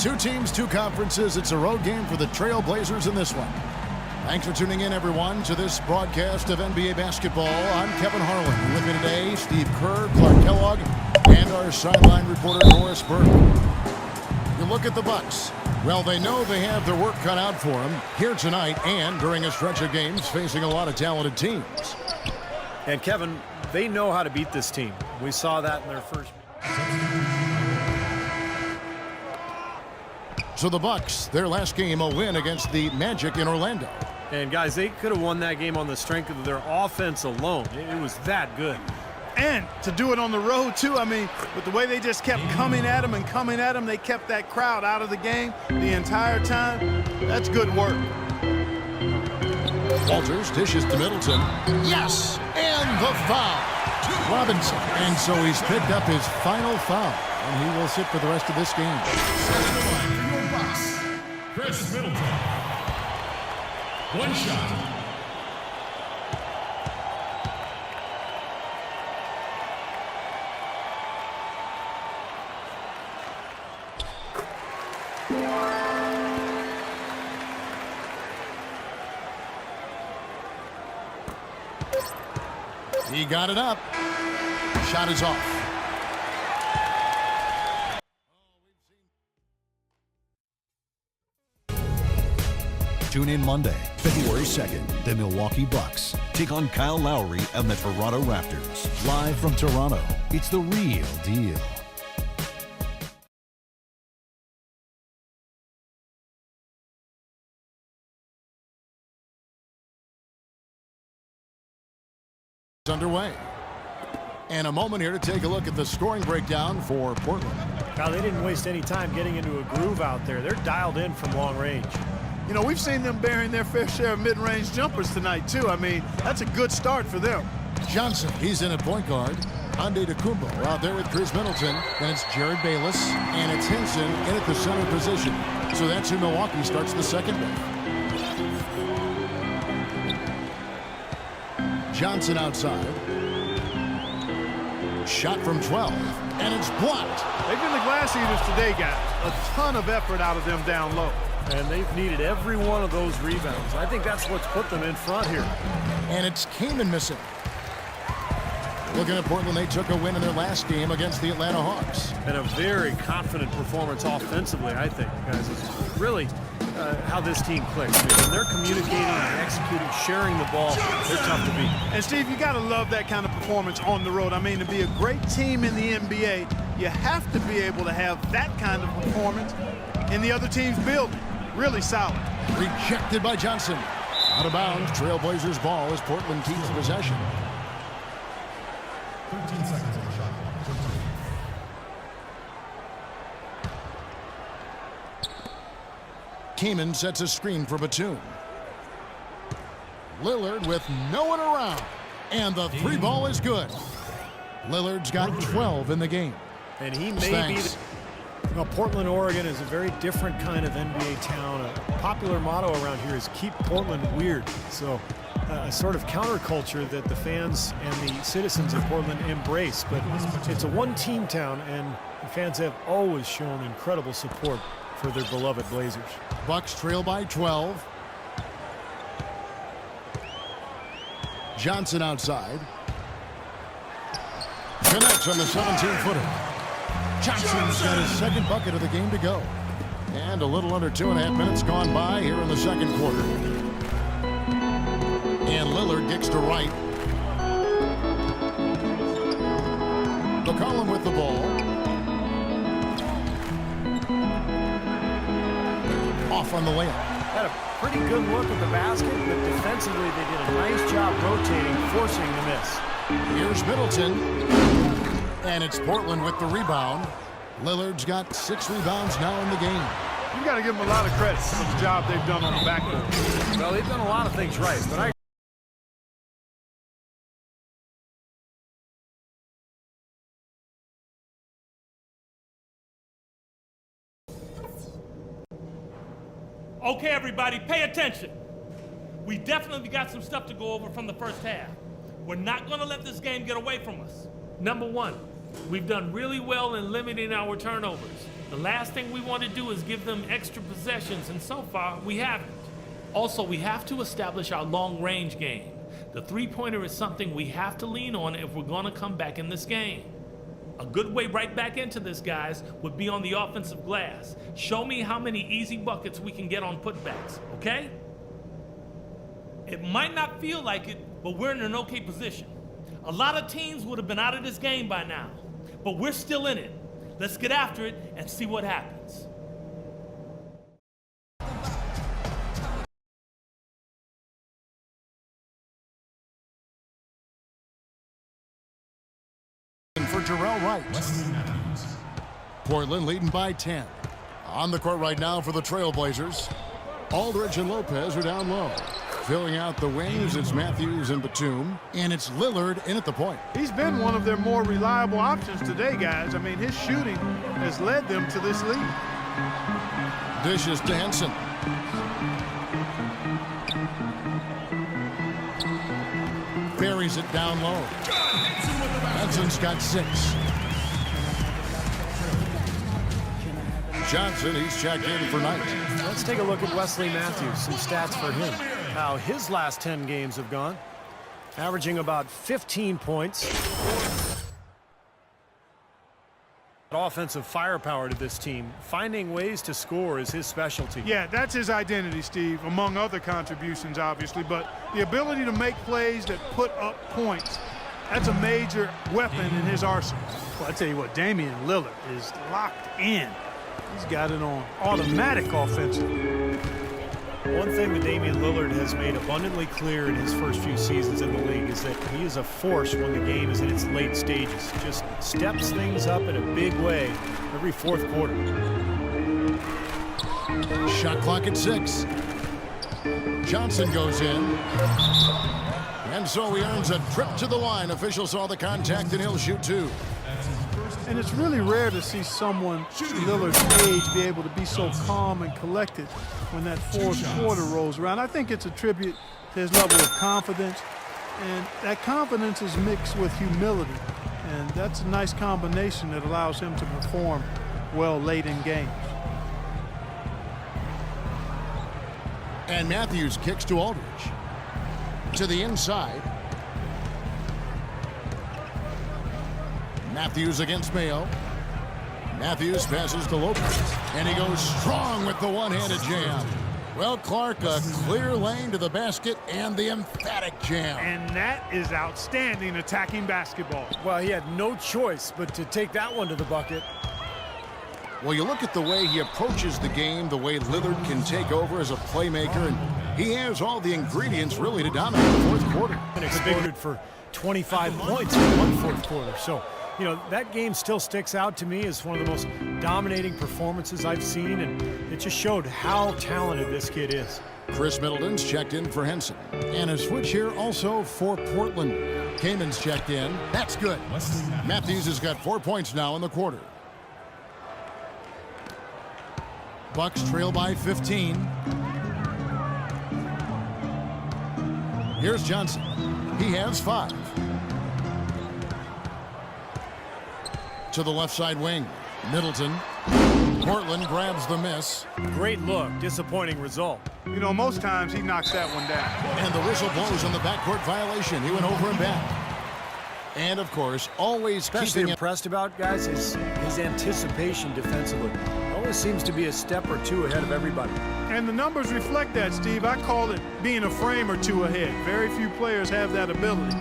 Two teams, two conferences. It's a road game for the Trail Blazers in this one. Thanks for tuning in, everyone, to this broadcast of NBA basketball. I'm Kevin Harlan. With me today, Steve Kerr, Clark Kellogg, and our sideline reporter, Norris Burke. You look at the Bucks. Well, they know they have their work cut out for them here tonight and during a stretch of games facing a lot of talented teams. And, Kevin, they know how to beat this team. We saw that in their first. So the Bucks, their last game, a win against the Magic in Orlando. And, guys, they could have won that game on the strength of their offense alone. It was that good. And to do it on the road, too. I mean, with the way they just kept coming at them, they kept that crowd out of the game the entire time. That's good work. Walters dishes to Middleton. Yes! And the foul. Robinson. And so he's picked up his final foul. And he will sit for the rest of this game. Chris Middleton. One shot. He got it up. Shot is off. Tune in Monday, February 2nd. The Milwaukee Bucks take on Kyle Lowry and the Toronto Raptors. Live from Toronto, it's the real deal. It's underway. And a moment here to take a look at the scoring breakdown for Portland. Now, they didn't waste any time getting into a groove out there. They're dialed in from long range. You know, we've seen them bearing their fair share of mid-range jumpers tonight, too. I mean, that's a good start for them. Johnson, he's in at point guard. Antetokounmpo out there with Chris Middleton. Then it's Jared Bayless, and it's Henson in at the center position. So that's who Milwaukee starts the second with. Johnson outside. Shot from 12, and it's blocked. They've been the glass eaters today, guys. A ton of effort out of them down low. And they've needed every one of those rebounds. I think that's what's put them in front here. And it's Kaman missing. Looking at Portland, they took a win in their last game against the Atlanta Hawks. And a very confident performance offensively, I think, guys. It's really how this team clicks. I mean, when they're communicating and executing, sharing the ball, they're tough to beat. And, Steve, you got to love that kind of performance on the road. I mean, to be a great team in the NBA, you have to be able to have that kind of performance in the other team's building. Really solid. Rejected by Johnson. Out of bounds. Trailblazers ball as Portland keeps possession. 13 seconds on the shot. 13. Kaman sets a screen for Batum. Lillard with no one around. And the three ball is good. Lillard's got 12 in the game. And he may be... Well, Portland, Oregon is a very different kind of NBA town. A popular motto around here is keep Portland weird. So a sort of counterculture that the fans and the citizens of Portland embrace. But it's a one-team town, and the fans have always shown incredible support for their beloved Blazers. Bucks trail by 12. Johnson outside. Connects on the 17-footer. Johnson's got his second bucket of the game to go. And a little under 2.5 minutes gone by here in the second quarter. And Lillard kicks to right. McCollum with the ball. Off on the layup. Had a pretty good look at the basket, but defensively they did a nice job rotating, forcing the miss. Here's Middleton. And it's Portland with the rebound. Lillard's got 6 rebounds now in the game. You got to give them a lot of credit for the job they've done on the backcourt. Well, they've done a lot of things right, but I... Okay, everybody, pay attention. We definitely got some stuff to go over from the first half. We're not going to let this game get away from us. Number one, we've done really well in limiting our turnovers. The last thing we want to do is give them extra possessions, and so far, we haven't. Also, we have to establish our long-range game. The three-pointer is something we have to lean on if we're going to come back in this game. A good way right back into this, guys, would be on the offensive glass. Show me how many easy buckets we can get on putbacks, okay? It might not feel like it, but we're in an okay position. A lot of teams would have been out of this game by now, but we're still in it. Let's get after it and see what happens. For Terrell Wright. Wesley Matthews. Portland leading by 10. On the court right now for the Trailblazers. Aldridge and Lopez are down low. Filling out the wings, it's Matthews and Batum, and it's Lillard in at the point. He's been one of their more reliable options today, guys. I mean, his shooting has led them to this lead. Dishes to Henson. Buries it down low. Henson's got 6. Johnson, he's checked in for night. Let's take a look at Wesley Matthews, some stats for him. How his last 10 games have gone. Averaging about 15 points. Offensive firepower to this team. Finding ways to score is his specialty. Yeah, that's his identity, Steve, among other contributions, obviously. But the ability to make plays that put up points, that's a major weapon in his arsenal. Well, I tell you what, Damian Lillard is locked in. He's got it on automatic offensive. One thing that Damian Lillard has made abundantly clear in his first few seasons in the league is that he is a force when the game is in its late stages. Just steps things up in a big way every fourth quarter. Shot clock at 6. Johnson goes in. And so he earns a trip to the line. Officials saw the contact and he'll shoot 2. And it's really rare to see someone Lillard's age be able to be so calm and collected when that fourth quarter rolls around. I think it's a tribute to his level of confidence, and that confidence is mixed with humility, and that's a nice combination that allows him to perform well late in games. And Matthews kicks to Aldridge. To the inside. Matthews against Mayo. Matthews passes to Lopez. And he goes strong with the one-handed jam. Well, Clark, a clear lane to the basket and the emphatic jam. And that is outstanding attacking basketball. Well, he had no choice but to take that one to the bucket. Well, you look at the way he approaches the game, the way Lillard can take over as a playmaker, and he has all the ingredients really to dominate the fourth quarter. And exploded for 25 points in one fourth quarter. So, you know, that game still sticks out to me as one of the most dominating performances I've seen, and it just showed how talented this kid is. Chris Middleton's checked in for Henson. And a switch here also for Portland. Kaman's checked in. That's good. Matthews has got 4 points now in the quarter. Bucks trail by 15. Here's Johnson. He has 5. To the left side wing. Middleton. Portland grabs the miss. Great look. Disappointing result. You know, most times he knocks that one down. And the whistle blows on the backcourt violation. He went over and back. And, of course, always Especially keeping impressed about, guys, is his anticipation defensively. Always seems to be a step or two ahead of everybody. And the numbers reflect that, Steve. I call it being a frame or two ahead. Very few players have that ability.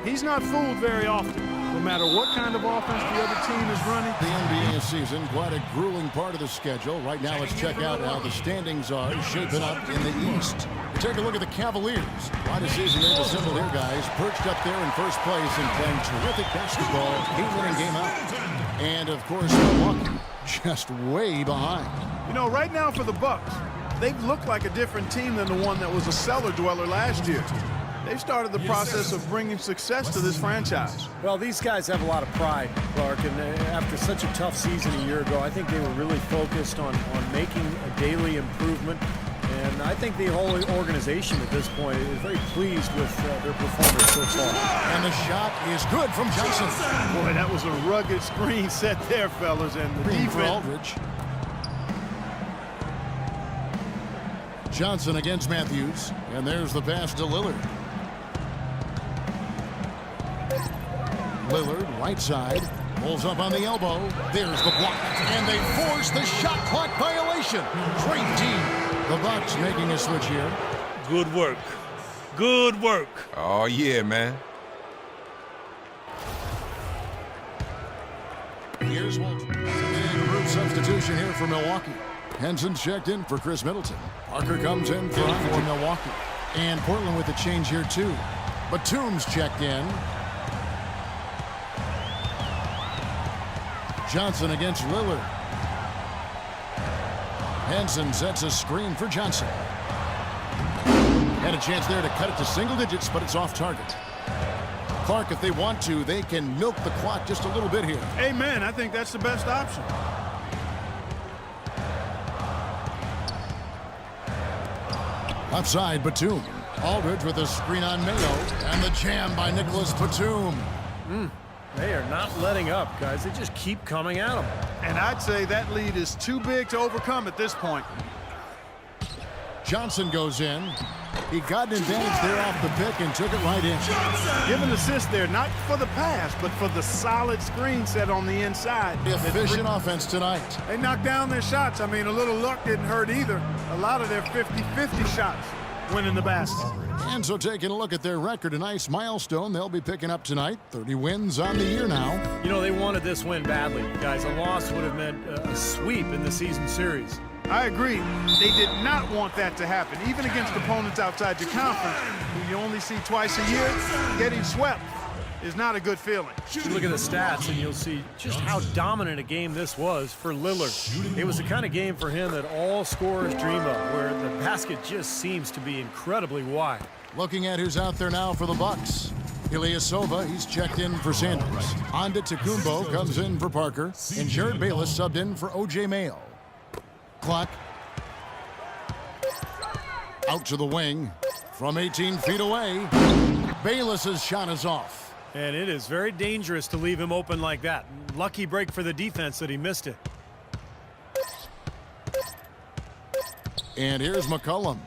He's not fooled very often, no matter what kind of offense the other team is running. the NBA season, quite a grueling part of the schedule. Right now, let's check out how the standings are shaping up in the East. Take a look at the Cavaliers. Quite a season they've assembled here, guys. Perched up there in first place and playing terrific basketball. Game-winning game out. And, of course, Milwaukee just way behind. You know, right now for the Bucks, they've looked like a different team than the one that was a cellar dweller last year. They've started the process of bringing success to this franchise. Well, these guys have a lot of pride, Clark, and after such a tough season a year ago, I think they were really focused on making a daily improvement And I think the whole organization at this point is very pleased with their performance so far. And the shot is good from Johnson. Boy, that was a rugged screen set there, fellas, and the Green for defense. Aldridge. Johnson against Matthews, and there's the pass to Lillard. Lillard, right side, pulls up on the elbow. There's the block, and they force the shot clock violation. Great team. The Bucks making a switch here. Good work. Good work. Oh, yeah, man. Here's Walter. And a root substitution here for Milwaukee. Henson's checked in for Chris Middleton. Parker comes in for Milwaukee. And Portland with a change here, too. Batum's checked in. Johnson against Lillard. Henson sets a screen for Johnson. Had a chance there to cut it to single digits, but it's off target. Clark, if they want to, they can milk the clock just a little bit here. Amen. I think that's the best option. Left side, Batum. Aldridge with a screen on Mayo. And the jam by Nicholas Batum. They are not letting up, guys. They just keep coming at them. And I'd say that lead is too big to overcome at this point. Johnson goes in. He got an advantage there off the pick and took it right in. Give an assist there, not for the pass, but for the solid screen set on the inside. Efficient offense tonight. They knocked down their shots. I mean, a little luck didn't hurt either. A lot of their 50-50 shots went in the basket. And so taking a look at their record, a nice milestone they'll be picking up tonight. 30 wins on the year now. You know, they wanted this win badly, guys. A loss would have meant a sweep in the season series. I agree. They did not want that to happen. Even against opponents outside your conference, who you only see twice a year, getting swept is not a good feeling. You look at the stats and you'll see just how dominant a game this was for Lillard. It was the kind of game for him that all scorers dream of, where the basket just seems to be incredibly wide. Looking at who's out there now for the Bucks. Ilyasova, he's checked in for Sanders. Onda Tecumbo comes in for Parker. And Jared Bayless subbed in for O.J. Mayo. Clock. Out to the wing. From 18 feet away. Bayless's shot is off. And it is very dangerous to leave him open like that. Lucky break for the defense that he missed it. And here's McCollum.